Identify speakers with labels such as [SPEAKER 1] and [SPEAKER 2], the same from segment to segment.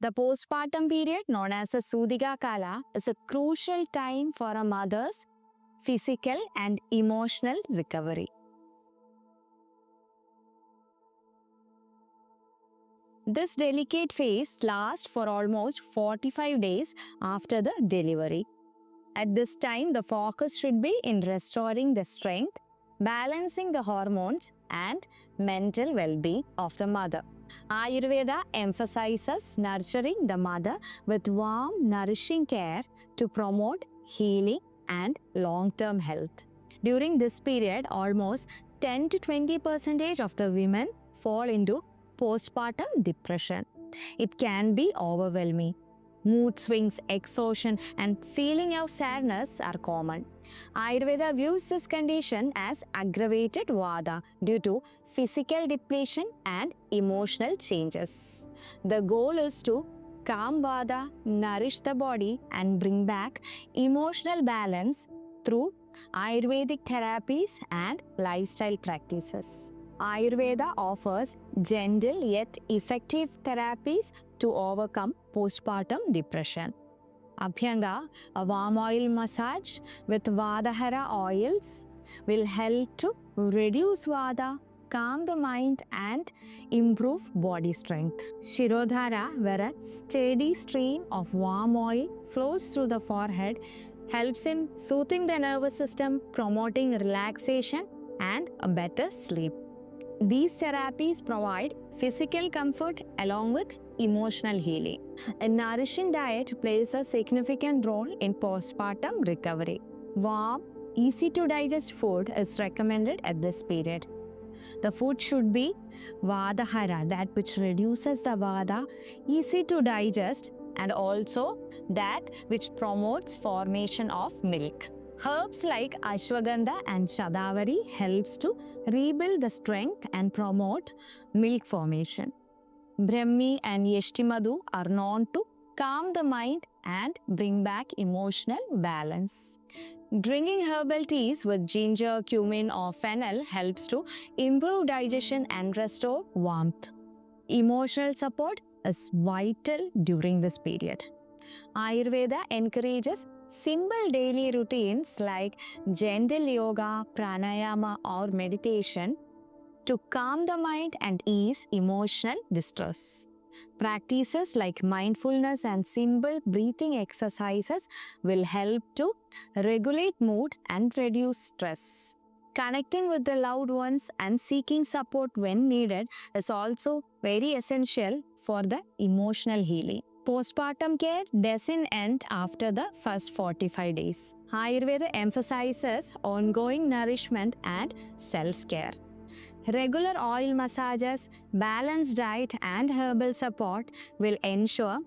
[SPEAKER 1] The postpartum period, known as the Sutika Kala, is a crucial time for a mother's physical and emotional recovery. This delicate phase lasts for almost 45 days after the delivery. At this time, the focus should be in restoring the strength, balancing the hormones, and mental well-being of the mother. Ayurveda emphasizes nurturing the mother with warm, nourishing care to promote healing and long-term health. During this period, almost 10 to 20% of the women fall into postpartum depression. It can be overwhelming. Mood swings, exhaustion, and feeling of sadness are common. Ayurveda views this condition as aggravated Vata due to physical depletion and emotional changes. The goal is to calm Vata, nourish the body, and bring back emotional balance through Ayurvedic therapies and lifestyle practices. Ayurveda offers gentle yet effective therapies to overcome postpartum depression. Abhyanga, a warm oil massage with Vadahara oils, will help to reduce Vata, calm the mind, and improve body strength. Shirodhara, where a steady stream of warm oil flows through the forehead, helps in soothing the nervous system, promoting relaxation and a better sleep. These therapies provide physical comfort along with emotional healing. A nourishing diet plays a significant role in postpartum recovery. Warm, easy to digest food is recommended at this period. The food should be Vadahara, that which reduces the Vata, easy to digest, and also that which promotes formation of milk. Herbs like Ashwagandha and Shatavari helps to rebuild the strength and promote milk formation. Brahmi and Yashtimadhu are known to calm the mind and bring back emotional balance. Drinking herbal teas with ginger, cumin or fennel helps to improve digestion and restore warmth. Emotional support is vital during this period. Ayurveda encourages simple daily routines like gentle yoga, pranayama or meditation to calm the mind and ease emotional distress. Practices like mindfulness and simple breathing exercises will help to regulate mood and reduce stress. Connecting with the loved ones and seeking support when needed is also very essential for the emotional healing. Postpartum care doesn't end after the first 45 days. Ayurveda emphasizes ongoing nourishment and self-care. Regular oil massages, balanced diet and herbal support will ensure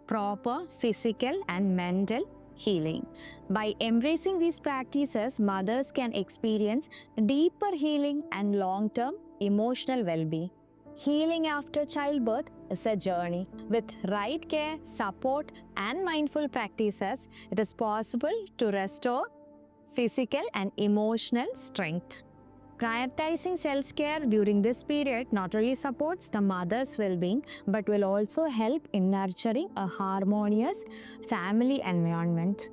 [SPEAKER 1] proper physical and mental healing. By embracing these practices, mothers can experience deeper healing and long-term emotional well-being. Healing after childbirth is a journey. With right care, support, and mindful practices, it is possible to restore physical and emotional strength. Prioritizing self-care during this period not only supports the mother's well-being but will also help in nurturing a harmonious family environment.